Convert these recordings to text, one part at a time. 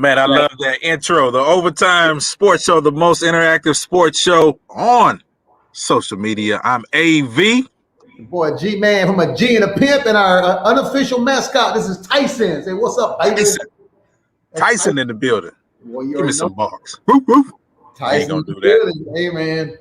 Man, I love that intro. The Overtime Sports Show, the most interactive sports show on social media. I'm AV. Boy, G-Man from a G and a Pimp, and our unofficial mascot. This is Tyson. Say, what's up, baby? Tyson in the building. Well, give me some barks. Woof, woof. Tyson ain't gonna do that. Hey, man.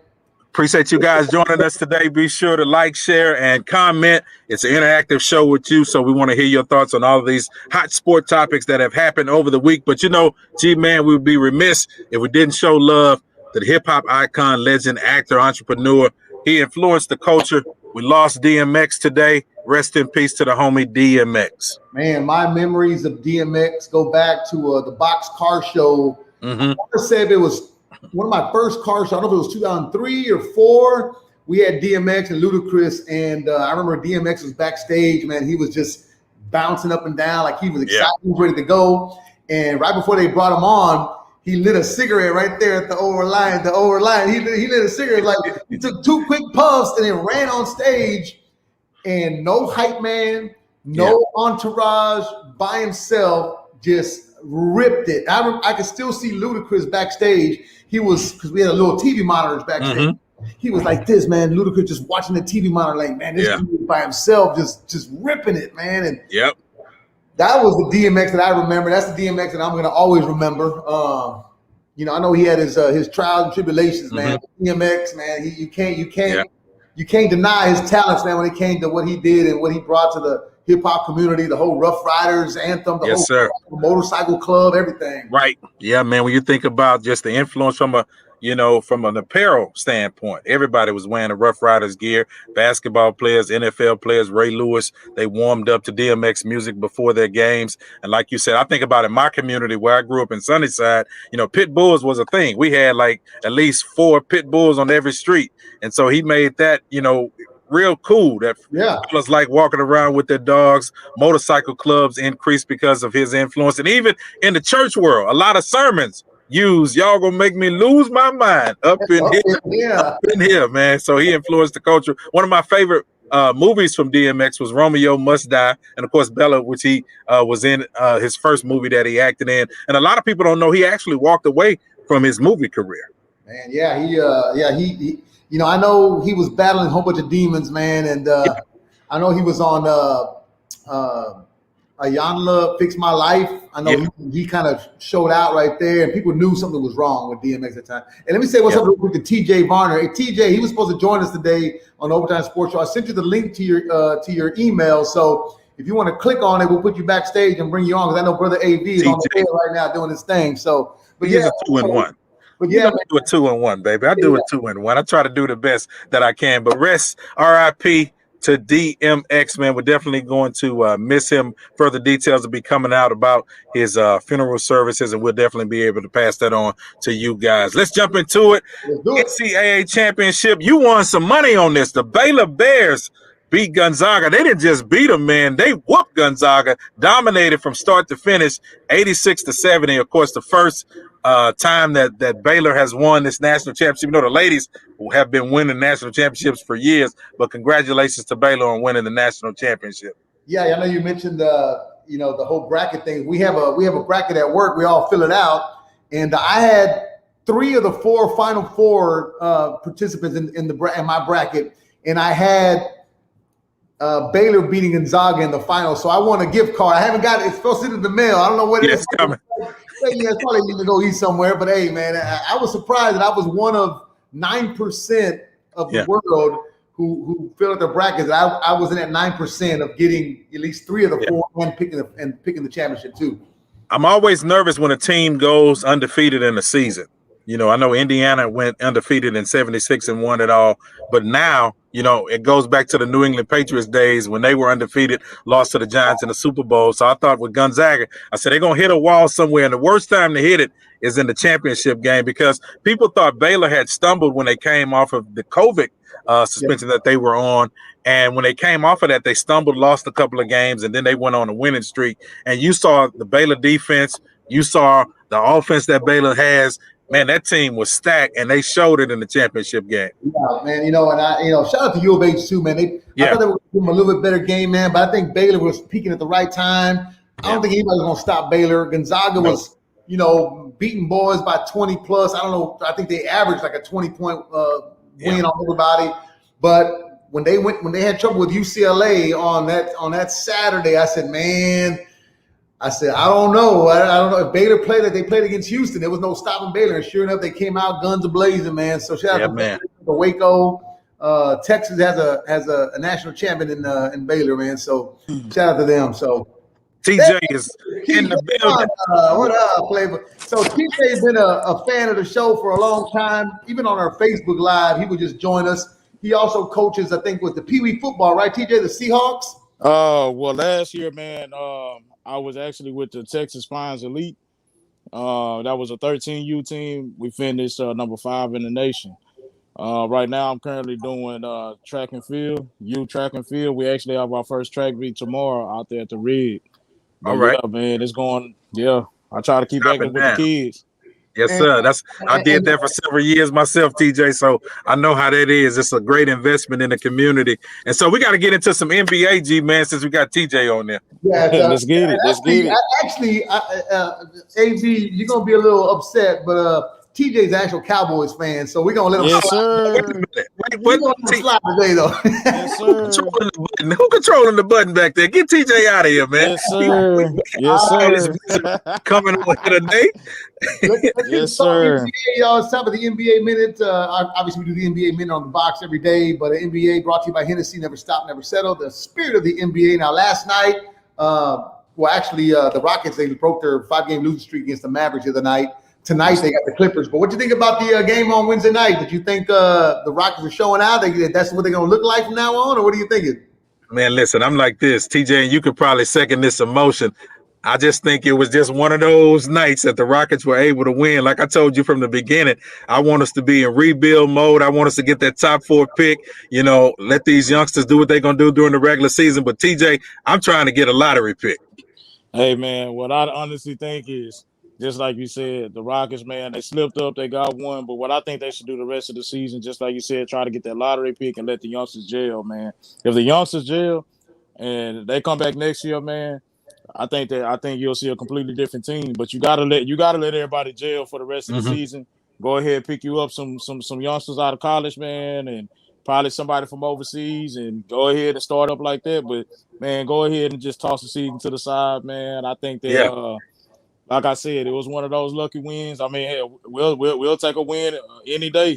Appreciate you guys joining us today. Be sure to like, share, and comment. It's an interactive show with you, so we want to hear your thoughts on all of these hot sport topics that have happened over the week. But, you know, G-Man, we would be remiss if we didn't show love to the hip-hop icon, legend, actor, entrepreneur. He influenced the culture. We lost DMX today. Rest in peace to the homie DMX. Man, my memories of DMX go back to the box car show. I said it was one of my first car shows. I don't know if it was 2003 or 2004. We had DMX and Ludacris, and I remember DMX was backstage. Man, he was just bouncing up and down like he was excited, he was ready to go. And right before they brought him on, he lit a cigarette right there at the overline. He lit a cigarette, like he took 2 quick puffs and then ran on stage. And no hype man, no entourage, by himself, just ripped it. I could still see Ludacris backstage. He was, because we had a little TV monitors backstage. He was like this, man. Ludacris just watching the TV monitor, like, man, this dude by himself, just ripping it, man. And that was the DMX that I remember. That's the DMX that I'm gonna always remember. You know, I know he had his trials and tribulations, man. DMX, man, you can't deny his talents, man. When it came to what he did and what he brought to the hip hop community, the whole Rough Riders anthem, the whole motorcycle club, everything. Right. Yeah, man. When you think about just the influence from from an apparel standpoint, everybody was wearing the Rough Riders gear. Basketball players, NFL players, Ray Lewis, they warmed up to DMX music before their games. And like you said, I think about in my community where I grew up in Sunnyside, pit bulls was a thing. We had like at least 4 pit bulls on every street. And so he made that, real cool. That fellas like walking around with their dogs. Motorcycle clubs increased because of his influence. And even in the church world, a lot of sermons use "y'all gonna make me lose my mind" up in here, man. So he influenced the culture. One of my favorite movies from DMX was Romeo Must Die, and of course Bella, which he was in his first movie that he acted in. And a lot of people don't know he actually walked away from his movie career. Man, he I know he was battling a whole bunch of demons, man, and I know he was on Ayanla Fix My Life. I know he kind of showed out right there, and people knew something was wrong with DMX at the time. And let me say what's up real quick to TJ Varner. Hey, TJ, he was supposed to join us today on Overtime Sports Show. I sent you the link to your email, so if you want to click on it, we'll put you backstage and bring you on, because I know Brother AV is on the field right now doing his thing. So, but he's a 2-in-1. But I do a 2-in-1, baby. I do a 2-in-1. I try to do the best that I can. But rest, RIP to DMX, man. We're definitely going to miss him. Further details will be coming out about his funeral services, and we'll definitely be able to pass that on to you guys. Let's jump into it. Ncaa Championship. You won some money on this. The Baylor Bears beat Gonzaga. They didn't just beat them, man. They whooped Gonzaga, dominated from start to finish, 86-70. Of course, the first time that Baylor has won this national championship. The ladies have been winning national championships for years, but congratulations to Baylor on winning the national championship. Yeah, I know you mentioned the whole bracket thing. We have a bracket at work. We all fill it out, and I had 3 of the 4 Final Four participants in my bracket, and I had Baylor beating Gonzaga in the final. So I won a gift card. I haven't got it. It's supposed to hit in the mail. I don't know what it is. It's coming. Yeah, it's probably need to go eat somewhere. But hey, man, I was surprised that I was one of 9% of the world who filled out their brackets. I was in at 9% of getting at least 3 of the 4 and picking the championship too. I'm always nervous when a team goes undefeated in a season. I know Indiana went undefeated in 76 and won it all, but now, it goes back to the New England Patriots days when they were undefeated, lost to the Giants in the Super Bowl. So I thought with Gonzaga, I said they're going to hit a wall somewhere, and the worst time to hit it is in the championship game, because people thought Baylor had stumbled when they came off of the COVID suspension that they were on. And when they came off of that, they stumbled, lost a couple of games, and then they went on a winning streak. And you saw the Baylor defense, you saw the offense that Baylor has. Man, that team was stacked, and they showed it in the championship game. Yeah, man. And shout out to U of H too, man. I thought they were giving them a little bit better game, man. But I think Baylor was peaking at the right time. I don't think anybody's gonna stop Baylor. Gonzaga was, beating boys by 20 plus. I don't know. I think they averaged like a 20-point win on everybody. But when they had trouble with UCLA on that Saturday, I said, man. I don't know. I don't know if Baylor played it. They played against Houston. There was no stopping Baylor. And sure enough, they came out guns a-blazing, man. So shout out to Waco. Texas has a national champion in Baylor, man. So shout out to them. So TJ is in the building. What up, Flavor? So TJ has been a fan of the show for a long time. Even on our Facebook Live, he would just join us. He also coaches, I think, with the Pee Wee football, right, TJ? The Seahawks? Well, last year, man, I was actually with the Texas Pines Elite. That was a 13U team. We finished number 5 in the nation. Right now, I'm currently doing track and field, youth track and field. We actually have our first track meet tomorrow out there at the Rig. All right, yeah, man, it's going. Yeah, I try to keep active with the kids. Yes, sir. I did that for several years myself, TJ. So I know how that is. It's a great investment in the community. And so we got to get into some NBA, G, man, since we got TJ on there. Yeah, let's get it. Let's get it. Actually, AB, you're gonna be a little upset, but TJ's an actual Cowboys fan, so we're gonna let him. Yes, slide. sir. Wait a minute. We're gonna slide today, though. Yes, sir. Who controlling the button back there? Get TJ out of here, man. Yes, sir. Yes, sir. Coming on here today. Yes, sir. Y'all, it's time for the NBA Minute. Obviously, we do the NBA Minute on the box every day, but the NBA brought to you by Hennessy, never stop, never settle. The spirit of the NBA. Now, last night, the Rockets, they broke their 5-game losing streak against the Mavericks the other night. Tonight, they got the Clippers. But what do you think about the game on Wednesday night? Did you think the Rockets are showing out? That's what they're going to look like from now on, or what are you thinking? Man, listen, I'm like this, TJ, and you could probably second this emotion. I just think it was just one of those nights that the Rockets were able to win. Like I told you from the beginning, I want us to be in rebuild mode. I want us to get that top 4 pick, let these youngsters do what they're going to do during the regular season. But, TJ, I'm trying to get a lottery pick. Hey, man, what I honestly think is, just like you said, the Rockets, man, they slipped up, they got one. But what I think they should do the rest of the season, just like you said, try to get that lottery pick and let the youngsters gel, man. If the youngsters gel and they come back next year, man, I think you'll see a completely different team. But you gotta let everybody gel for the rest of the season. Go ahead, pick you up some youngsters out of college, man, and probably somebody from overseas, and go ahead and start up like that. But man, go ahead and just toss the season to the side, man. I think that. Like I said, it was one of those lucky wins. I mean, hey, we'll take a win any day.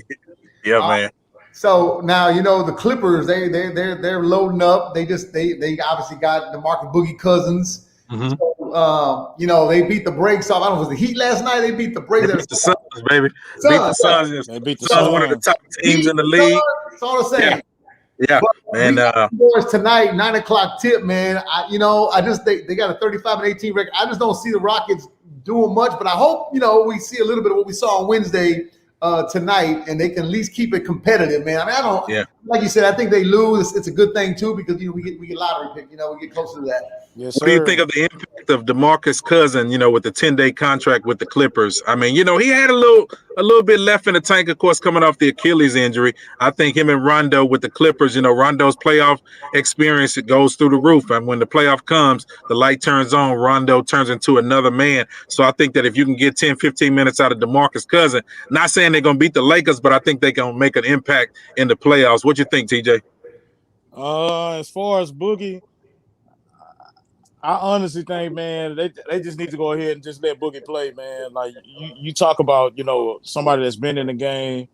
Yeah, man. So now the Clippers, they're loading up. They obviously got the Market Boogie Cousins. Mm-hmm. So, they beat the brakes off. I don't know, was the Heat last night? They beat the brakes. They beat the Suns, baby. Beat the Suns. They beat the Suns, one of the top teams in the league. It's all the same. Yeah, man. Boys tonight, 9:00 tip, man. I just they got a 35-18 record. I just don't see the Rockets doing much, but I hope we see a little bit of what we saw on Wednesday tonight, and they can at least keep it competitive, man. I mean, I don't. Yeah. Like you said, I think they lose. It's a good thing too because we get lottery pick. We get closer to that. Yes, what do you think of the impact of DeMarcus Cousins, with the 10-day contract with the Clippers? I mean, he had a little bit left in the tank, of course, coming off the Achilles injury. I think him and Rondo with the Clippers, Rondo's playoff experience, it goes through the roof. And when the playoff comes, the light turns on, Rondo turns into another man. So I think that if you can get 10, 15 minutes out of DeMarcus Cousins, not saying they're going to beat the Lakers, but I think they're going to make an impact in the playoffs. What you think, TJ? As far as Boogie, I honestly think, man, they just need to go ahead and just let Boogie play, man. Like you talk about, somebody that's been in the game.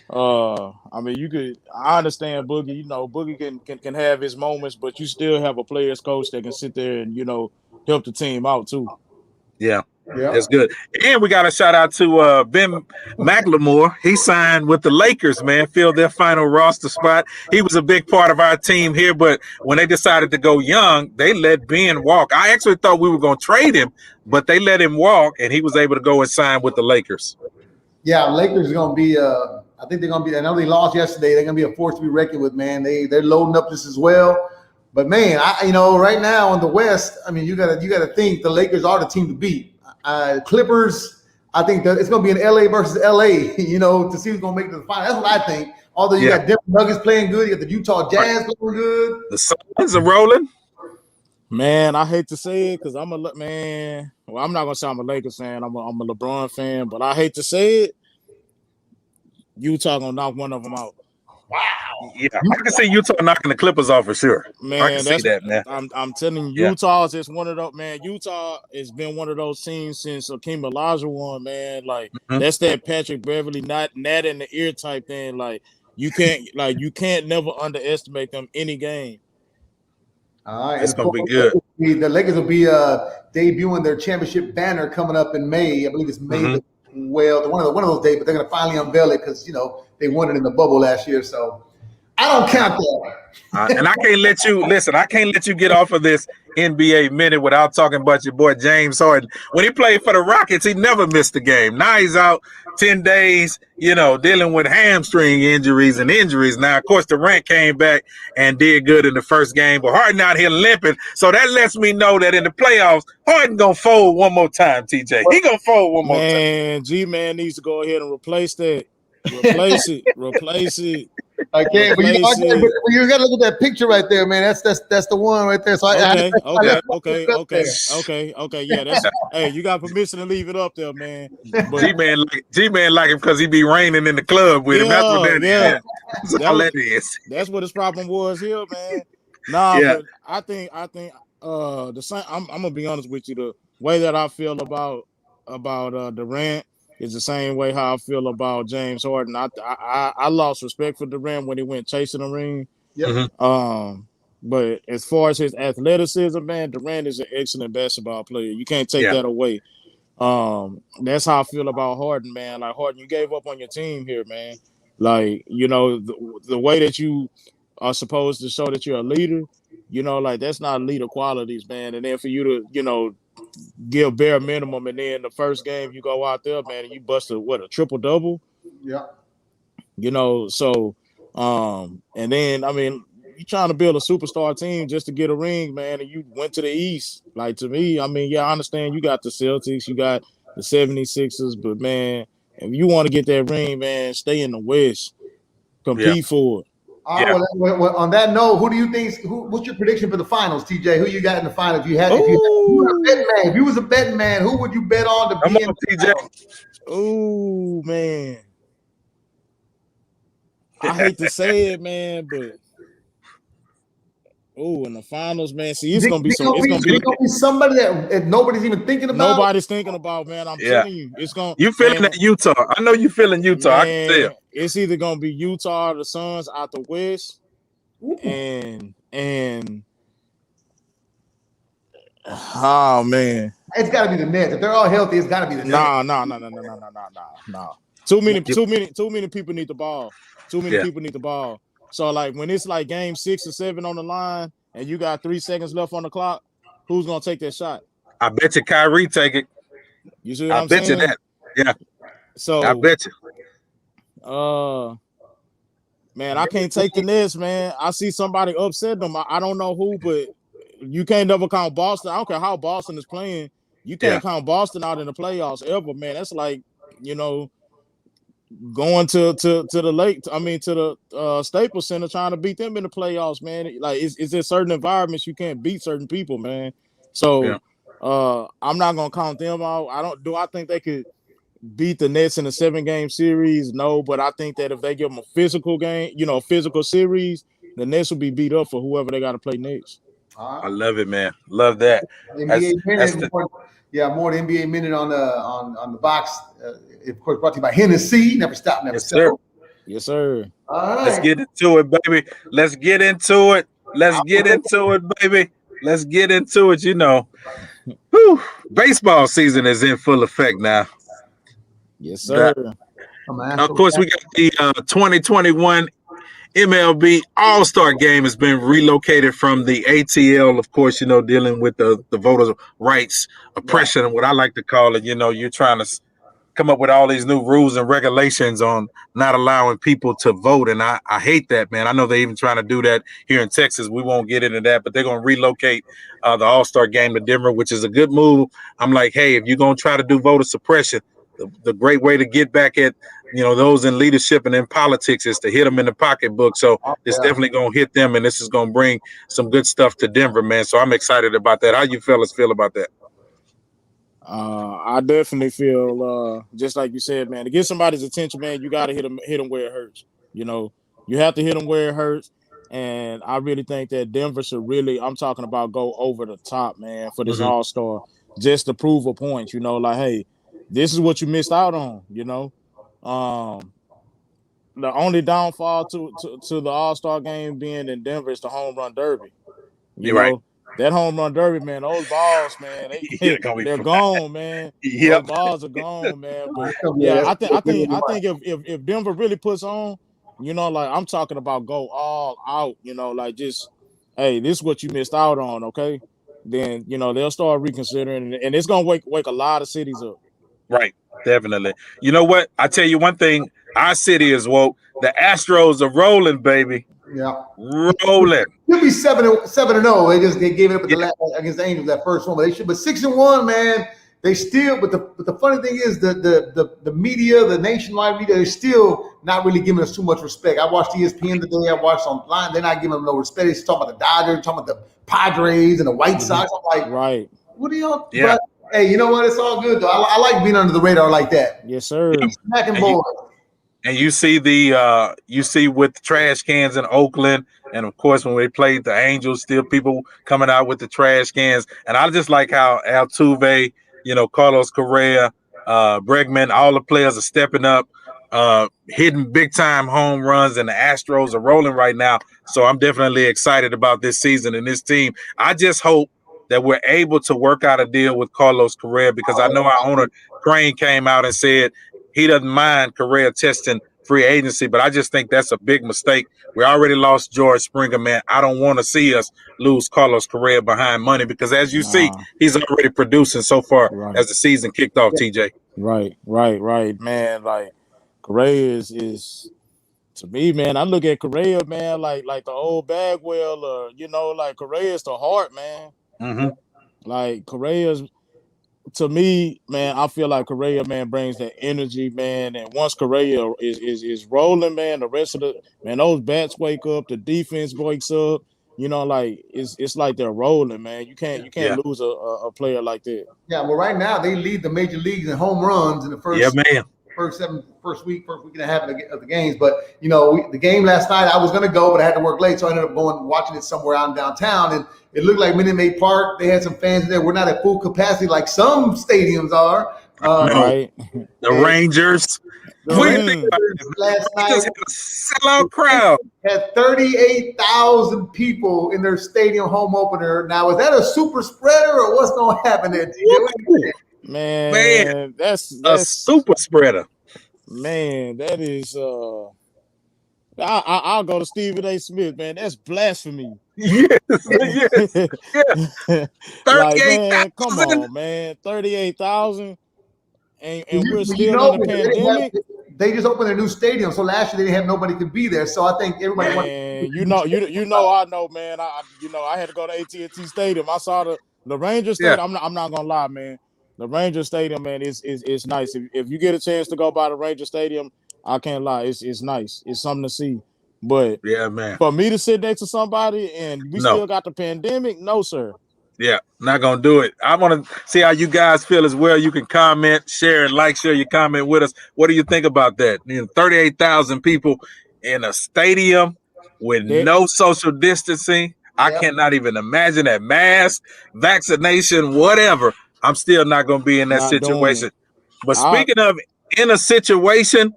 I mean, I understand Boogie. Boogie can have his moments, but you still have a players coach that can sit there and help the team out too. Yeah. That's good. And we got a shout out to Ben McLemore. He signed with the Lakers, man, filled their final roster spot. He was a big part of our team here, but when they decided to go young, they let Ben walk. I actually thought we were going to trade him, but they let him walk, and he was able to go and sign with the Lakers. Yeah, Lakers are going to be I think they're going to be – I know they lost yesterday. They're going to be a force to be reckoned with, man. They're loading up this as well. But, man, right now in the West, I mean, you got to think the Lakers are the team to beat. Clippers, I think that it's going to be an LA versus LA, to see who's going to make it to the final. That's what I think. Although you got Denver Nuggets playing good, you got the Utah Jazz playing good. The Suns are rolling. Man, I hate to say it because I'm a man. Well, I'm not gonna say I'm a Lakers fan. I'm a LeBron fan, but I hate to say it. Utah gonna knock one of them out. Wow. Yeah, I can see Utah knocking the Clippers off for sure. I can Man, see that, man. I'm telling you, Yeah. Utah is just one of those. Man, Utah has been one of those teams since Akeem Olajuwon. Man, like that's that Patrick Beverly, not in the ear type thing. Like you can't never underestimate them any game. All right, It's gonna be good. The Lakers will be debuting their championship banner coming up in May. I believe it's May the 12th, one of those days. But they're gonna finally unveil it because they won it in the bubble last year. So I don't count that. And I can't let you listen. I can't let you get off of this NBA minute without talking about your boy James Harden. When he played for the Rockets, he never missed a game. Now he's out 10 days, dealing with hamstring injuries and injuries. Now, of course, Durant came back and did good in the first game, but Harden out here limping. So that lets me know that in the playoffs, Harden gonna fold one more time, TJ. He gonna fold one more time. Man, G-Man needs to go ahead and replace that. Replace it. I can't. But you got to look at that picture right there, man. That's the one right there. So okay. Yeah, that's. Hey, you got permission to leave it up there, man. But G-Man like him because he be raining in the club with him. That's what that is. That's what his problem was here, man. But I think the same. I'm gonna be honest with you. The way that I feel about Durant is the same way how I feel about James Harden. I lost respect for Durant when he went chasing the ring. Yep. But as far as his athleticism, man, Durant is an excellent basketball player. You can't take that away. That's how I feel about Harden, man. Like Harden, you gave up on your team here, man. Like, the way that you are supposed to show that you're a leader, like that's not leader qualities, man. And then for you to, give bare minimum, and then the first game you go out there, man, and you bust a triple double. Yeah. So and then you trying to build a superstar team just to get a ring, man, and you went to the East. Like to me, I understand you got the Celtics, you got the 76ers, but man, if you want to get that ring, man, stay in the West. Compete for it. Well, on that note, who do you think? What's your prediction for the finals, TJ? Who you got in the finals? If you was a betting man, who would you bet on to be in the finals? Oh man, I hate to say it, man, but in the finals, man. See, it's gonna be somebody that nobody's even thinking about. Nobody's thinking about, man. I'm telling you, it's gonna. You feeling that Utah? I know you feeling Utah. Man, I can tell. It's either gonna be Utah or the Suns out the West, and oh man, it's got to be the Nets. If they're all healthy, it's got to be the Nets. No. Too many people need the ball. Too many people need the ball. So like when it's like game 6 or 7 on the line and you got 3 seconds left on the clock, who's gonna take that shot? I bet you Kyrie take it. You see what I'm saying? I bet you that. Yeah. So I bet you. Man, I can't take the Nets, man. I see somebody upset them. I don't know who, but you can't never count Boston. I don't care how Boston is playing. You can't count Boston out in the playoffs ever, man. That's like, going to the Staples Center trying to beat them in the playoffs, man. Like it's in certain environments you can't beat certain people, man. So I'm not gonna count them out. I think they could beat the Nets in a 7-game series? No, but I think that if they give them a physical game, a physical series, the Nets will be beat up for whoever they got to play next. I love it, man. Love that. More the NBA minute on the box. Of course, brought to you by Hennessy. Never stop, never stop. Yes, sir. All right. Let's get into it, baby. Let's get into it, baby. Let's get into it. Whew. Baseball season is in full effect now. Yes, sir. Of course, we got the 2021 MLB All-Star Game has been relocated from the ATL, of course, dealing with the voters' rights oppression, what I like to call it. You're trying to come up with all these new rules and regulations on not allowing people to vote. And I hate that, man. I know they're even trying to do that here in Texas. We won't get into that, but they're going to relocate the All-Star Game to Denver, which is a good move. I'm like, hey, if you're going to try to do voter suppression, the great way to get back at those in leadership and in politics is to hit them in the pocketbook. So it's definitely going to hit them, and this is going to bring some good stuff to Denver, man. So I'm excited about that. How you fellas feel about that? I definitely feel just like you said, man. To get somebody's attention, man, you got to hit them where it hurts. You have to hit them where it hurts. And I really think that Denver should really, I'm talking about, go over the top, man, for this All-Star, just to prove a point. Like, hey, this is what you missed out on. The only downfall to the All-Star game being in Denver is the home run derby. You're right. That home run derby, man, those balls, man, they're gone, man. Those balls are gone, man. But yeah, I think if Denver really puts on, like I'm talking about go all out, like just, hey, this is what you missed out on, okay? Then they'll start reconsidering, and it's gonna wake a lot of cities up. Right, definitely. You know what? I tell you one thing, our city is woke. The Astros are rolling, baby. Yeah, rolling. You'll be 7-0. They gave it up against the Angels that first one, but they should. But 6-1, man. They still. But the funny thing is the media, the nationwide media, they're still not really giving us too much respect. I watched ESPN today. I watched online. They're not giving them no respect. They're talking about the Dodgers, talking about the Padres and the White Sox. I'm like, right. What are y'all? Yeah. But, hey, you know what? It's all good though. I like being under the radar like that. Yes, sir. Smacking balls. And you see with the trash cans in Oakland, and of course when we played the Angels, still people coming out with the trash cans. And I just like how Altuve, Carlos Correa, Bregman, all the players are stepping up, hitting big time home runs, and the Astros are rolling right now. So I'm definitely excited about this season and this team. I just hope that we're able to work out a deal with Carlos Correa, because I know our owner Crane came out and said he doesn't mind Correa testing free agency, but I just think that's a big mistake. We already lost George Springer, man. I don't want to see us lose Carlos Correa behind money, because as you see, he's already producing so far as the season kicked off, TJ. Right, man. Like Correa is to me, man. I look at Correa, man, like the old Bagwell, like Correa is the heart, man. Mm-hmm. Like Correa's. To me, man, I feel like Correa, man, brings that energy, man. And once Correa is rolling, man, the rest of those bats wake up, the defense wakes up. Like it's like they're rolling, man. You can't lose a player like that. Yeah, well, right now they lead the major leagues in home runs in the first week and a half of the games. But the game last night, I was gonna go, but I had to work late, so I ended up going and watching it somewhere out in downtown. And it looked like Minute Maid Park. They had some fans there. We're not at full capacity like some stadiums are. Right. The Rangers. Last night just had a sellout crowd. Had 38,000 people in their stadium home opener. Now, is that a super spreader or what's going to happen there, TJ? Man, that's a super spreader. Man, that is. I'll go to Stephen A. Smith, man. That's blasphemy. Yes. 38,000. Like, man, come on, man. 38,000, and we're still in the pandemic. They just opened a new stadium, so last year they didn't have nobody could be there. So I think everybody. Man, I know, man. I had to go to AT&T Stadium. I saw the Ranger Stadium. Yeah. I'm not gonna lie, man. The Ranger Stadium, man, is nice. If you get a chance to go by the Ranger Stadium, I can't lie. It's nice. It's something to see. But yeah, man, for me to sit next to somebody and we still got the pandemic, no, sir. Yeah, not gonna do it. I want to see how you guys feel as well. You can comment, share, and share your comment with us. What do you think about that? 38,000 people in a stadium with no social distancing. I cannot even imagine that. Mask, vaccination, whatever. I'm still not gonna be in that situation. But speaking of in a situation,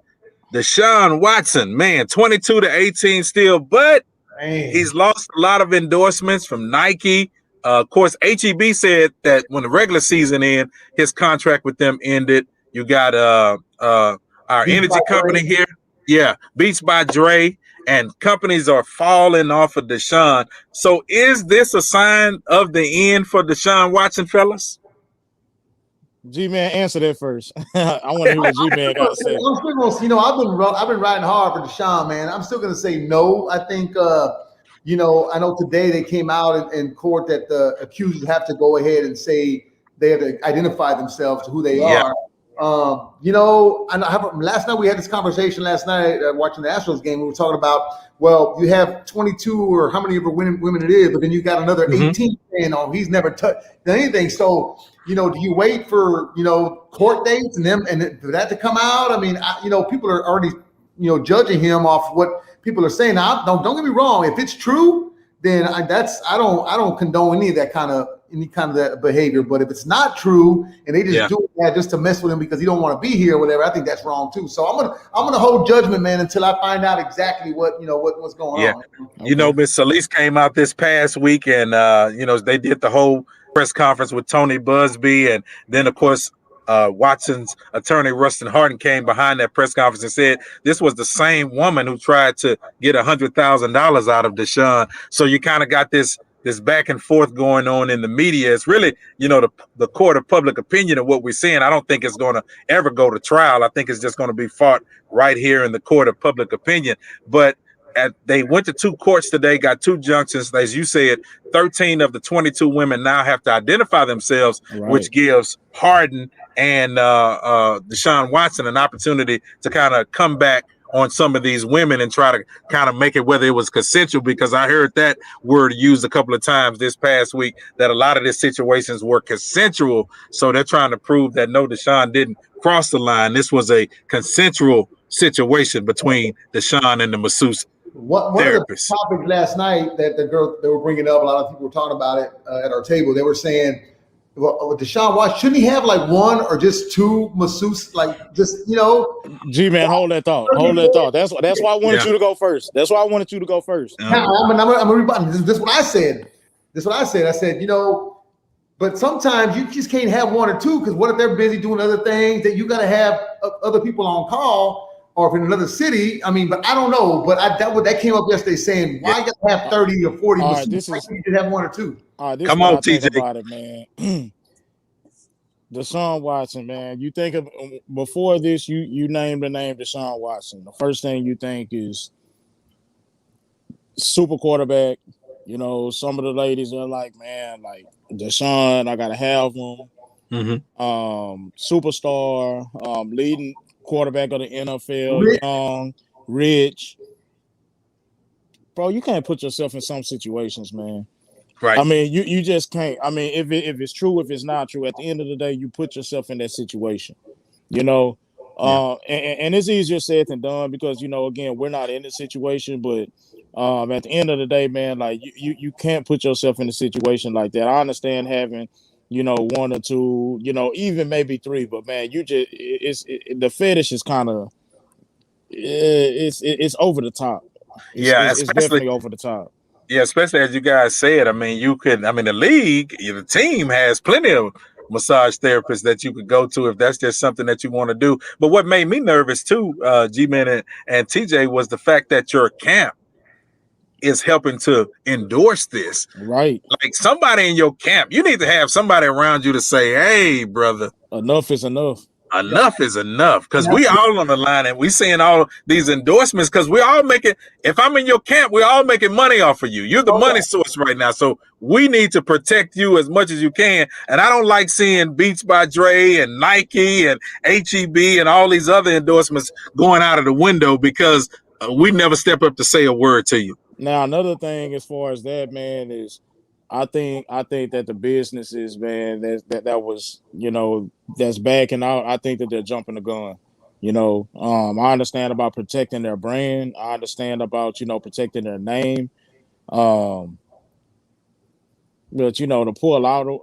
Deshaun Watson, man, 22-18 still, but he's lost a lot of endorsements from Nike. Of course, HEB said that when the regular season ended, his contract with them ended. You got our energy company here. Yeah, Beats by Dre, and companies are falling off of Deshaun. So is this a sign of the end for Deshaun Watson, fellas? G-Man, answer that first. I want to hear what G-Man got to say. I've been riding hard for Deshaun, man. I'm still going to say no. I think, I know today they came out in court that the accusers have to go ahead and say they have to identify themselves to who they are. Last night we had this conversation. Last night watching the Astros game, we were talking about, well, you have 22 or how many of the women it is, but then you got another 18 saying, oh, he's never touched anything. So, do you wait for court dates and for that to come out? I mean, people are already judging him off what people are saying. Now, don't get me wrong. If it's true, then I don't condone any kind of that behavior. But if it's not true and they just do that just to mess with him because he don't want to be here or whatever, I think that's wrong too. So I'm gonna hold judgment, man, until I find out exactly what's going on. Miss Solis came out this past week and they did the whole press conference with Tony Busby, and then of course Watson's attorney Rustin Hardin came behind that press conference and said this was the same woman who tried to get $100,000 out of Deshaun. So you kind of got this back and forth going on in the media. It's really, the court of public opinion of what we're seeing. I don't think it's going to ever go to trial. I think it's just going to be fought right here in the court of public opinion. But they went to two courts today, got two junctions. As you said, 13 of the 22 women now have to identify themselves, which gives Hardin and Deshaun Watson an opportunity to kind of come back on some of these women and try to kind of make it whether it was consensual, because I heard that word used a couple of times this past week, that a lot of these situations were consensual. So they're trying to prove that no, Deshaun didn't cross the line. This was a consensual situation between Deshaun and the masseuse. One of the topics last night that they were bringing up, a lot of people were talking about it at our table. They were saying, well, Deshaun Watson, shouldn't he have like one or just two masseuse, G-Man, hold that thought. That's why I wanted you to go first. Now, I'm gonna rebut. This is what I said. I said, but sometimes you just can't have one or two, because what if they're busy doing other things that you got to have other people on call, or if in another city. I mean, but I don't know. But that came up yesterday saying, why you got to have 30 or 40 masseuses? Why can't you just have one or two? Come on, TJ. About it, man. Deshaun Watson, man. You think of before this, you named the name Deshaun Watson. The first thing you think is super quarterback. Some of the ladies are like, man, like Deshaun, I gotta have him. Superstar, leading quarterback of the NFL, young, rich. Bro, you can't put yourself in some situations, man. Right. I mean, you just can't. I mean, if it's true, if it's not true, at the end of the day, you put yourself in that situation. And it's easier said than done because, again, we're not in the situation, but at the end of the day, man, like you can't put yourself in a situation like that. I understand having, one or two, even maybe three, but man, the fetish is kind of, it's over the top. It's definitely over the top. Yeah, especially as you guys said, I mean, the league, the team has plenty of massage therapists that you could go to if that's just something that you want to do. But what made me nervous too, G-Man and TJ, was the fact that your camp is helping to endorse this. Right. Like somebody in your camp, you need to have somebody around you to say, hey, brother. Enough is enough. Enough is enough, because we all on the line and we seeing all these endorsements, because we all making, if I'm in your camp, we're all making money off of you. You're the money source right now. So we need to protect you as much as you can. And I don't like seeing Beats by Dre and Nike and HEB and all these other endorsements going out of the window because we never step up to say a word to you. Now, another thing as far as that, man, is I think that the businesses, man, that was, that's backing out, I think that they're jumping the gun. I understand about protecting their brand. I understand about, protecting their name. But, to pull out,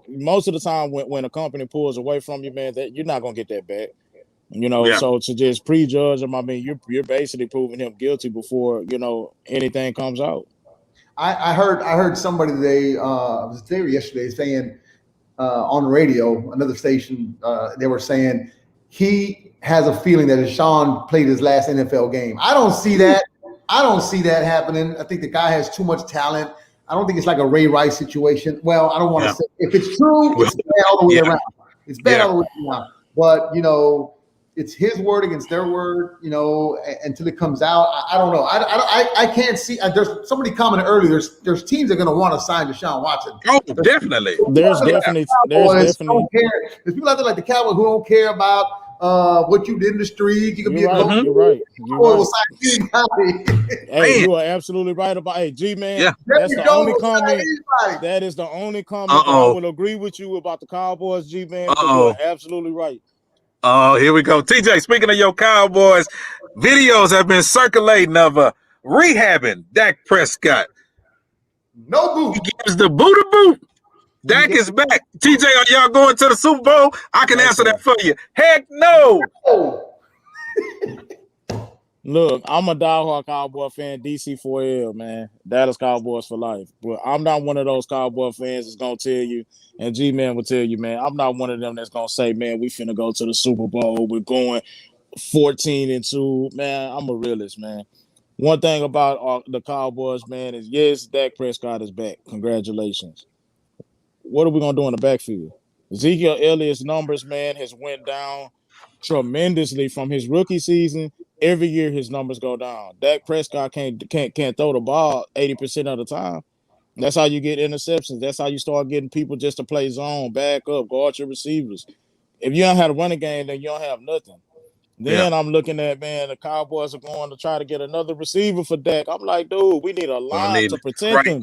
most of the time when a company pulls away from you, man, that you're not going to get that back. So to just prejudge him, I mean, you're basically proving him guilty before, anything comes out. I heard somebody today, was today or yesterday, saying on the radio, another station, they were saying he has a feeling that Deshaun played his last NFL game. I don't see that. Happening. I think the guy has too much talent. I don't think it's like a Ray Rice situation. Well, I don't want to say if it's true, it's bad all the way around. It's bad all the way around. But it's his word against their word, until it comes out. I don't know. I can't see. There's somebody commented earlier. There's teams that are going to want to sign Deshaun Watson. Oh, definitely. There's definitely. There's people out there like the Cowboys who don't care about what you did in the street. You can be right. You're right. Hey, you are absolutely right about. Hey, G man. Yeah. That's the only comment. That is the only comment that I will agree with you about the Cowboys, G man. You are absolutely right. Oh, here we go. TJ, speaking of your Cowboys, videos have been circulating of rehabbing Dak Prescott. No boot. He gives the boot a boot. Dak is back. TJ, are y'all going to the Super Bowl? I can answer that for you. Heck no. Look, I'm a diehard Cowboy fan, DC4L, man. Dallas Cowboys for life. But I'm not one of those Cowboy fans that's going to tell you, and G-Man will tell you, man, I'm not one of them that's going to say, man, we finna go to the Super Bowl. We're going 14-2. Man, I'm a realist, man. One thing about the Cowboys, man, is yes, Dak Prescott is back. Congratulations. What are we going to do in the backfield? Ezekiel Elliott's numbers, man, has went down tremendously from his rookie season. Every year his numbers go down. Dak Prescott can't throw the ball 80% of the time. That's how you get interceptions. That's how you start getting people just to play zone, back up, guard your receivers. If you don't have a running game, then you don't have nothing. Then I'm looking at, man, the Cowboys are going to try to get another receiver for Dak. I'm like, dude, we need a line to protect him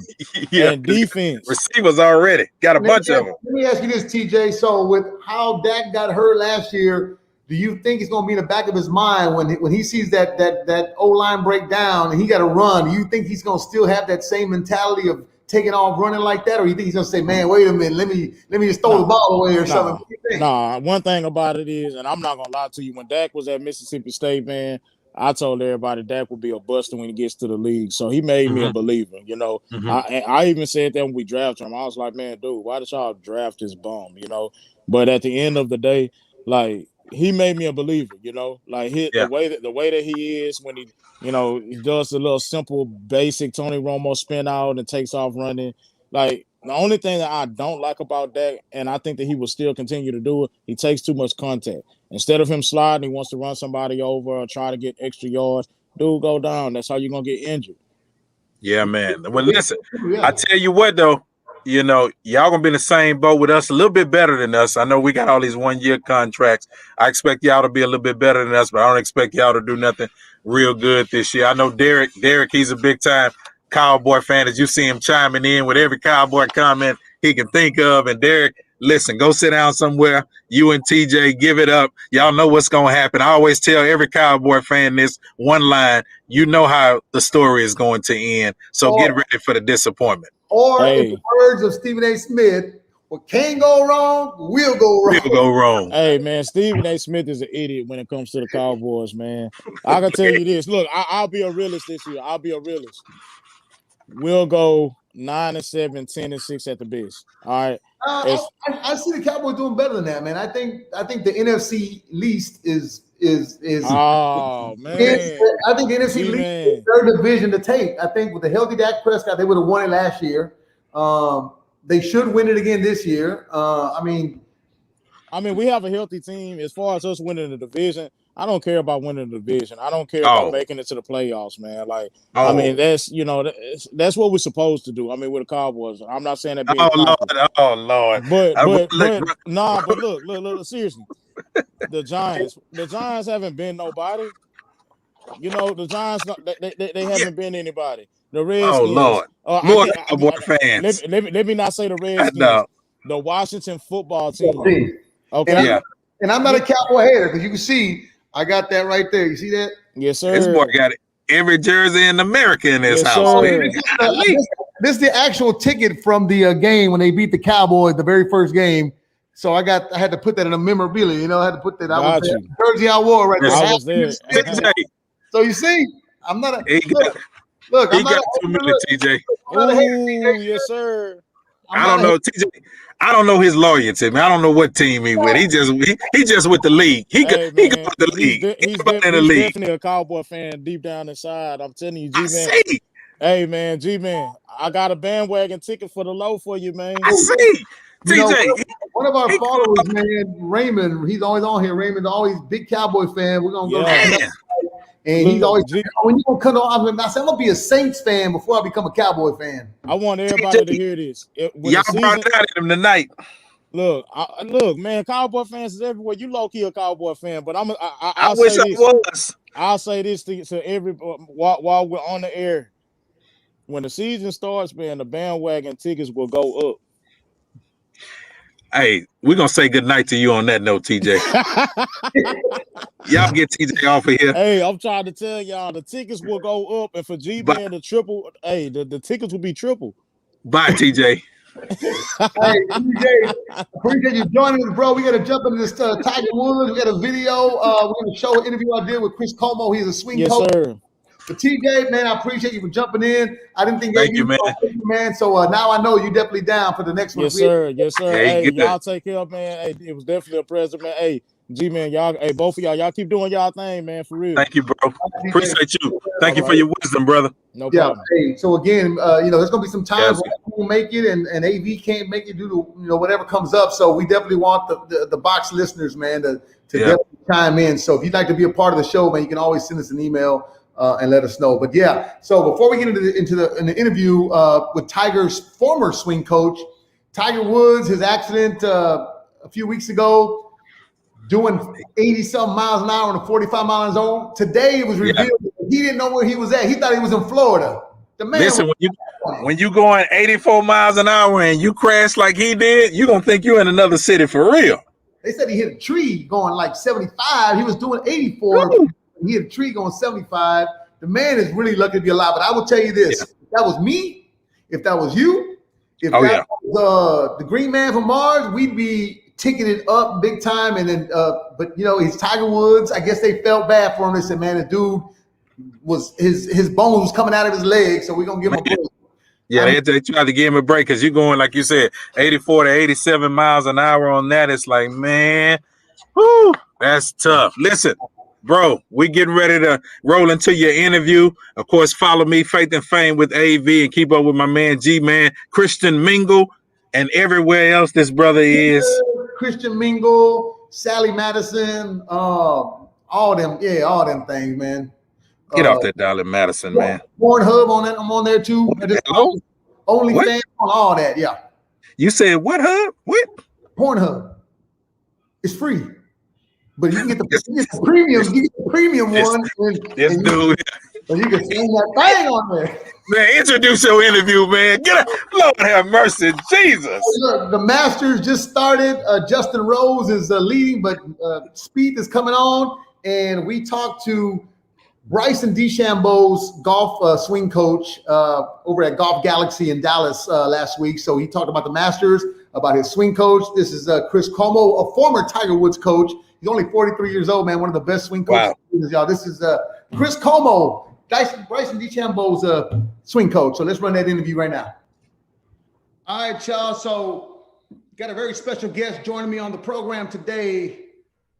and defense. Receivers already. Got a bunch of them. Let me ask you this, TJ. So with how Dak got hurt last year, do you think he's going to be in the back of his mind when he sees that O-line break down and he got to run? Do you think he's going to still have that same mentality of taking off running like that, or you think he's going to say, "Man, wait a minute, let me just throw the ball away or something"? Nah. One thing about it is, and I'm not going to lie to you, when Dak was at Mississippi State, man, I told everybody Dak would be a buster when he gets to the league. So he made me a believer. I even said that when we drafted him, I was like, man, dude, why did y'all draft this bum? But at the end of the day, like, he made me a believer, like the way that he is when he does the little simple basic Tony Romo spin out and takes off running. Like, the only thing that I don't like about Dak, and I think that he will still continue to do it, he takes too much contact. Instead of him sliding, he wants to run somebody over or try to get extra yards. Dude, go down. That's how you're going to get injured. Yeah, man. Well, listen, I tell you what, though, y'all gonna be in the same boat with us, a little bit better than us. I know we got all these 1-year contracts. I expect y'all to be a little bit better than us, but I don't expect y'all to do nothing real good this year. I know Derek, he's a big time Cowboy fan. As you see him chiming in with every Cowboy comment he can think of. And Derek, listen, go sit down somewhere. You and TJ, give it up. Y'all know what's gonna happen. I always tell every Cowboy fan this one line: you know how the story is going to end. So get ready for the disappointment. Or in the words of Stephen A. Smith, what can go wrong will go wrong. Will go wrong. Hey, man, Stephen A. Smith is an idiot when it comes to the Cowboys, man. I can tell you this. Look, I'll be a realist this year. I'll be a realist. We'll go 9-7, 10-6 at the best. All right. I see the Cowboys doing better than that, man. I think the NFC least is oh man. I think the NFC least is their division to take. I think with the healthy Dak Prescott, they would have won it last year. They should win it again this year. I mean, we have a healthy team. As far as us winning the division, I don't care about winning the division. I don't care about making it to the playoffs, man. Like, I mean, that's what we're supposed to do. I mean, with the Cowboys, I'm not saying that being Lord. But look, seriously, the Giants haven't been nobody. The Giants, they haven't been anybody. The Redskins. Oh Lord, more Cowboy fans. Let me not say the Redskins. The Washington football team. Okay. And I'm not a Cowboy hater because you can see I got that right there. You see that? Yes, sir. This boy got every jersey in America in his house. This is the actual ticket from the game when they beat the Cowboys, the very first game. So I had to put that in a memorabilia. I had to put that. The jersey I wore right there. I was there. So you see, I'm not a look. He got 2 minutes, TJ. Oh, yes, sir. I don't know, TJ. I don't know his loyalty, man. I don't know what team he with. He just with the league. He got the league. He's definitely a Cowboy fan deep down inside. I'm telling you, G-Man. Hey, man, G-Man, I got a bandwagon ticket for the low for you, man. I see. TJ, One of our followers, man, Raymond, he's always on here. Raymond's always big Cowboy fan. We're gonna go. And he's always when you gonna come on. I said I'm gonna be a Saints fan before I become a Cowboy fan. I want everybody to hear this. Y'all brought it out of him tonight. Look, man, Cowboy fans is everywhere. You low key a Cowboy fan, but I wish I was. I'll say this to every while we're on the air. When the season starts, man, the bandwagon tickets will go up. Hey, we're gonna say goodnight to you on that note, TJ. Y'all get TJ off of here. Hey, I'm trying to tell y'all the tickets will go up, and for G-Man the triple, the tickets will be triple. Bye, TJ. Hey, TJ, appreciate you joining us, bro. We gotta jump into this Tiger Woods. We got a video. We're gonna show an interview I did with Chris Como. He's a swing coach. Sir. But TJ, man, I appreciate you for jumping in. I didn't think Thank you, man. So now I know you're definitely down for the next one. Yes, sir. Yes, sir. Hey, y'all take care, man. Hey, it was definitely a pleasure, man. Hey, G-Man, y'all, hey, both of y'all keep doing y'all thing, man, for real. Thank you, bro. Appreciate you. Thank you for your wisdom, brother. No problem. Hey, so again, there's gonna be some times when people make it and AV can't make it due to whatever comes up. So we definitely want the box listeners, man, to definitely chime in. So if you'd like to be a part of the show, man, you can always send us an email. And let us know. But yeah, so before we get into the interview with Tiger's former swing coach, Tiger Woods, his accident a few weeks ago, doing 80-something miles an hour on a 45-mile zone. Today it was revealed that he didn't know where he was at. He thought he was in Florida. The man. Listen, when you going 84 miles an hour and you crash like he did, you're gonna think you're in another city for real. They said he hit a tree going like 75. He was doing 84. Ooh. He hit a tree going 75. The man is really lucky to be alive. But I will tell you this: if that was me, if that was you, if that was the Green Man from Mars, we'd be ticketed up big time. And then, but he's Tiger Woods. I guess they felt bad for him. They said, "Man, the dude was his bones was coming out of his leg, so we're gonna give him a break." Yeah, they tried to give him a break because you're going, like you said, 84 to 87 miles an hour on that. It's like, man, whoo, that's tough. Listen. Bro, we getting ready to roll into your interview. Of course, follow me, Faith and Fame with AV, and keep up with my man G-Man, Christian Mingle, and everywhere else this brother is. Christian Mingle, Sally Madison, all them things, man. Get off that Dolly Madison, man. Pornhub on that, I'm on there too. OnlyFans on all that, yeah. You said what hub? What? Pornhub. It's free. But you can get the premium, one. This dude. And you can sing that thing on there. Man, introduce your interview, man. Lord have mercy, Jesus. Look, the Masters just started. Justin Rose is leading, but Spieth is coming on. And we talked to Bryson DeChambeau's golf swing coach over at Golf Galaxy in Dallas last week. So he talked about the Masters, about his swing coach. This is Chris Como, a former Tiger Woods coach. He's only 43 years old, man. One of the best swing coaches. Wow. Y'all. This is Chris Como, Bryson DeChambeau's swing coach. So let's run that interview right now. All right, y'all. So got a very special guest joining me on the program today.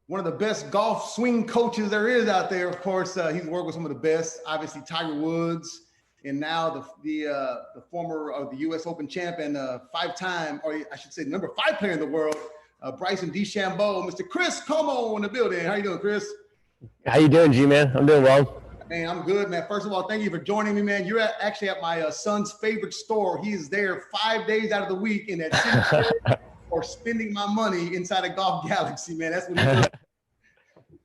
One of the best golf swing coaches there is out there. Of course, he's worked with some of the best. Obviously, Tiger Woods, and now the former of the U.S. Open champ and five-time, or I should say, number 5 player in the world. Bryson DeChambeau, Mr. Chris Como in the building. How you doing, Chris? How you doing, G-Man? I'm doing well. Man, I'm good, man. First of all, thank you for joining me, man. You're actually at my son's favorite store. He is there 5 days out of the week in that or spending my money inside of Golf Galaxy, man. That's what he's doing.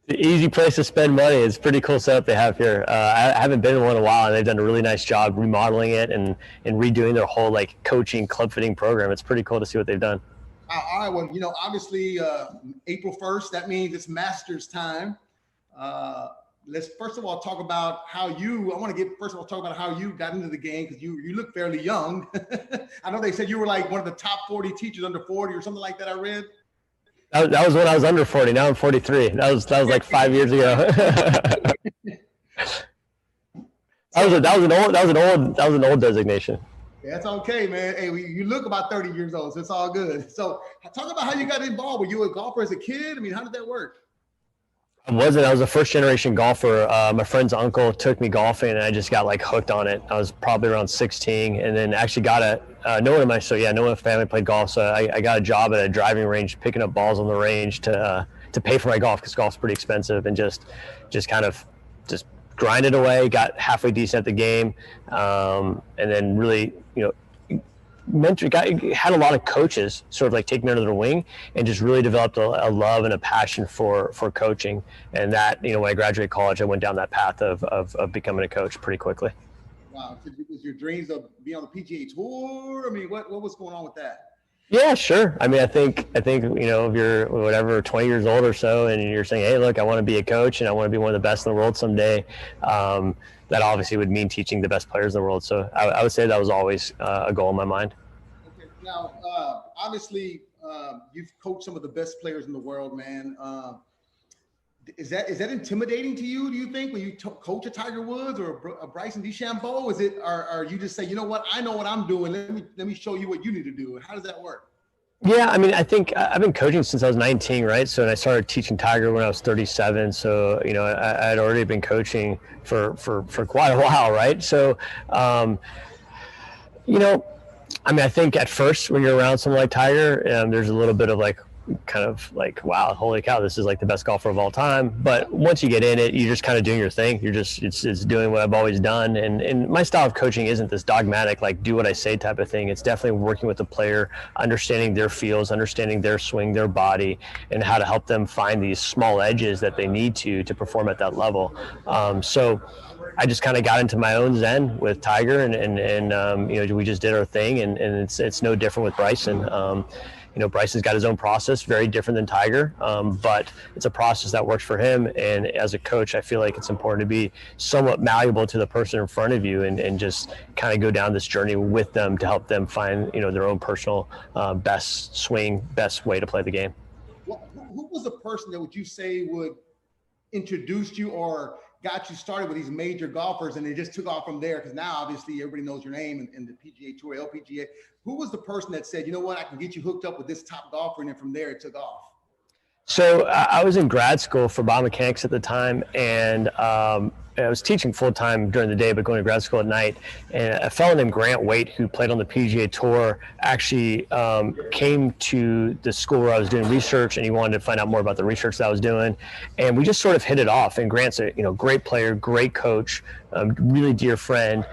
The easy place to spend money. It's pretty cool setup they have here. I haven't been in one in a while, and they've done a really nice job remodeling it and redoing their whole coaching club fitting program. It's pretty cool to see what they've done. All right, well, obviously April 1st, that means it's Masters time. Let's first of all talk about how you got into the game, because you look fairly young. I know they said you were like one of the top 40 teachers under 40 or something like that, I read. That was when I was under 40. Now I'm 43. That was like 5 years ago. that was an old designation. That's okay, man. Hey, you look about 30 years old, so it's all good. So talk about how you got involved. Were you a golfer as a kid? I mean, how did that work? I wasn't. I was a first generation golfer. My friend's uncle took me golfing, and I just got hooked on it. I was probably around 16, and then actually got no one in my family played golf, so I got a job at a driving range, picking up balls on the range to pay for my golf, because golf's pretty expensive, and just kind of just grinded away, got halfway decent at the game, and then really, had a lot of coaches sort of like take me under their wing, and just really developed a love and a passion for coaching. And that, when I graduated college, I went down that path of becoming a coach pretty quickly. Wow. Was your dreams of being on the PGA Tour? I mean, what was going on with that? Yeah, sure. I mean, I think if you're whatever 20 years old or so, and you're saying, hey, look, I want to be a coach and I want to be one of the best in the world someday, that obviously would mean teaching the best players in the world. So I would say that was always a goal in my mind. Okay. Now, obviously, you've coached some of the best players in the world, man. Is that intimidating to you? Do you think when you coach a Tiger Woods or a Bryson DeChambeau? Is it, or you just say, you know what, I know what I'm doing. Let me show you what you need to do. How does that work? Yeah, I mean, I think I've been coaching since I was 19, right? So, and I started teaching Tiger when I was 37. So, I had already been coaching for quite a while, right? So, I mean, I think at first when you're around someone like Tiger, there's a little bit of kind of like, wow, holy cow, this is like the best golfer of all time. But once you get in it, you're just kind of doing your thing. You're just, it's doing what I've always done. And my style of coaching isn't this dogmatic, like do what I say type of thing. It's definitely working with the player, understanding their feels, understanding their swing, their body, and how to help them find these small edges that they need to perform at that level. So I just kind of got into my own zen with Tiger, and we just did our thing, and it's no different with Bryson. Bryson's got his own process, very different than Tiger, but it's a process that works for him. And as a coach, I feel like it's important to be somewhat malleable to the person in front of you, and just kind of go down this journey with them to help them find, their own personal best swing, best way to play the game. Who was the person that would you say would introduce you or got you started with these major golfers, and they just took off from there? Because now obviously everybody knows your name in the PGA Tour, LPGA. Who was the person that said, you know what, I can get you hooked up with this top golfer, and then from there it took off? So I was in grad school for biomechanics at the time, and I was teaching full-time during the day, but going to grad school at night. And a fellow named Grant Waite, who played on the PGA Tour, actually came to the school where I was doing research, and he wanted to find out more about the research that I was doing. And we just sort of hit it off. And Grant's a great player, great coach, really dear friend.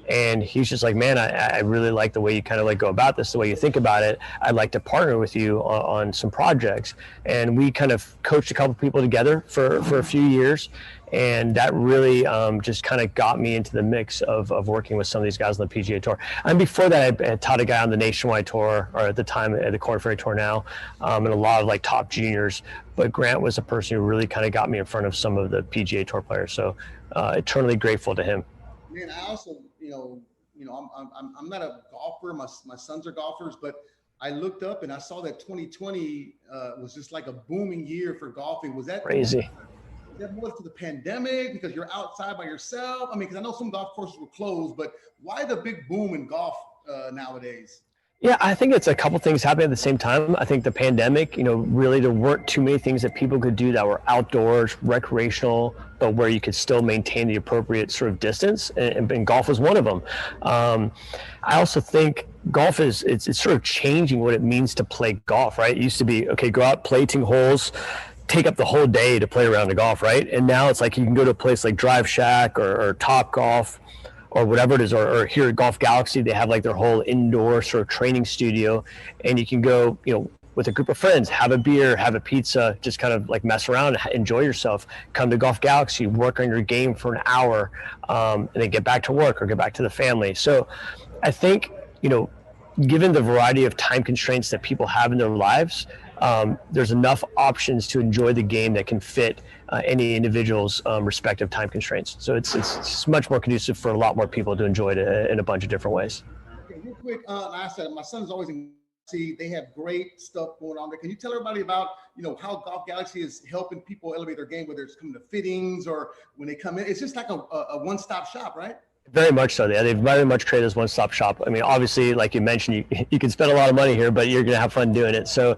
And he's just like, man, I really like the way you kind of go about this, the way you think about it. I'd like to partner with you on some projects. And we kind of coached a couple people together for a few years. And that really just kind of got me into the mix of working with some of these guys on the PGA Tour. And before that, I had taught a guy on the Nationwide Tour, or at the time at the Korn Ferry Tour now, and a lot of top juniors. But Grant was a person who really kind of got me in front of some of the PGA Tour players. So eternally grateful to him. Man, I also, I'm not a golfer. My sons are golfers, but I looked up and I saw that 2020 was just like a booming year for golfing. Was that crazy? Was that more to the pandemic because you're outside by yourself? I mean, because I know some golf courses were closed, but why the big boom in golf nowadays? Yeah, I think it's a couple things happening at the same time. I think the pandemic, really there weren't too many things that people could do that were outdoors, recreational, but where you could still maintain the appropriate sort of distance, and golf was one of them. I also think golf it's sort of changing what it means to play golf, right? It used to be, okay, go out, play 18 holes, take up the whole day to play around the golf, right? And now it's like you can go to a place like Drive Shack or Top Golf, or whatever it is, or here at Golf Galaxy, they have their whole indoor sort of training studio, and you can go, with a group of friends, have a beer, have a pizza, just kind of mess around, enjoy yourself, come to Golf Galaxy, work on your game for an hour, and then get back to work or get back to the family. So I think, given the variety of time constraints that people have in their lives, there's enough options to enjoy the game that can fit any individual's respective time constraints. So it's much more conducive for a lot more people to enjoy it in a bunch of different ways. Okay, real quick, like I said, my son's always in Galaxy. They have great stuff going on there. Can you tell everybody about, how Golf Galaxy is helping people elevate their game, whether it's coming to fittings or when they come in? It's just like a one-stop shop, right? Very much so. Yeah, they've very much created this one-stop shop. I mean, obviously, like you mentioned, you can spend a lot of money here, but you're going to have fun doing it. So,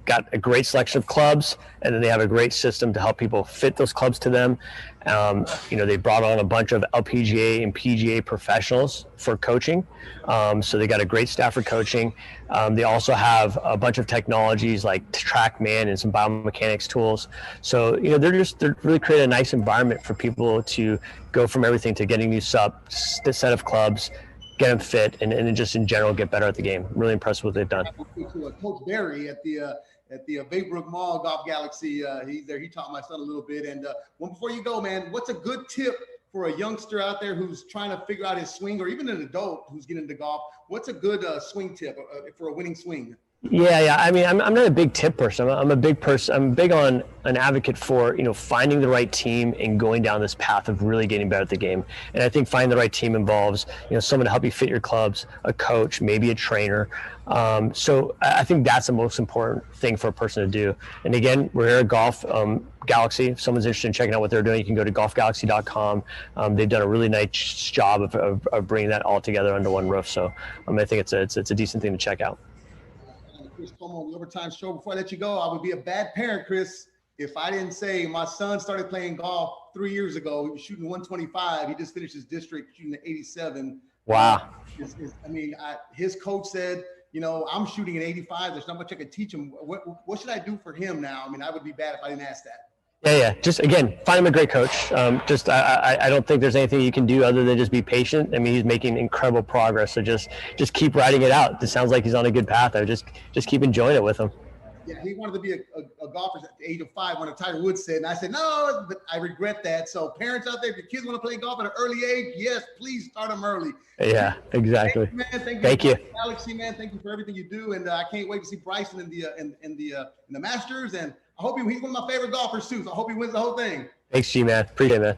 got a great selection of clubs, and then they have a great system to help people fit those clubs to them. They brought on a bunch of LPGA and PGA professionals for coaching. So they got a great staff for coaching. They also have a bunch of technologies like TrackMan and some biomechanics tools. So, they're really creating a nice environment for people to go from everything to getting new set of clubs, get them fit, and then just in general get better at the game. I'm really impressed with what they've done. Coach Barry at the Baybrook Mall Golf Galaxy. He's there. He taught my son a little bit. And before you go, man, what's a good tip for a youngster out there who's trying to figure out his swing, or even an adult who's getting into golf? What's a good swing tip for a winning swing? Yeah. I mean, I'm not a big tip person. I'm a big person. I'm big on an advocate for, finding the right team and going down this path of really getting better at the game. And I think finding the right team involves, someone to help you fit your clubs, a coach, maybe a trainer. So I think that's the most important thing for a person to do. And again, we're here at Golf Galaxy. If someone's interested in checking out what they're doing, you can go to golfgalaxy.com. They've done a really nice job of bringing that all together under one roof. So I think it's a decent thing to check out. Chris, come on the Overtime Show. Before I let you go, I would be a bad parent, Chris, if I didn't say my son started playing golf 3 years ago. He was shooting 125. He just finished his district shooting 87. Wow. His coach said, I'm shooting an 85. There's not much I could teach him. What should I do for him now? I would be bad if I didn't ask that. Yeah. Just again, find him a great coach. I don't think there's anything you can do other than just be patient. He's making incredible progress. So just keep writing it out. It sounds like he's on a good path. I just keep enjoying it with him. Yeah, he wanted to be a golfer at the age of 5, when Tiger Woods said, and I said, no, but I regret that. So parents out there, if your kids want to play golf at an early age, yes, please start them early. Yeah, exactly. Thank you. Galaxy, man. Thank you for everything you do. And I can't wait to see Bryson in the Masters. And I hope he's one of my favorite golfers too. So I hope he wins the whole thing. Thanks, G, man. Appreciate it, man.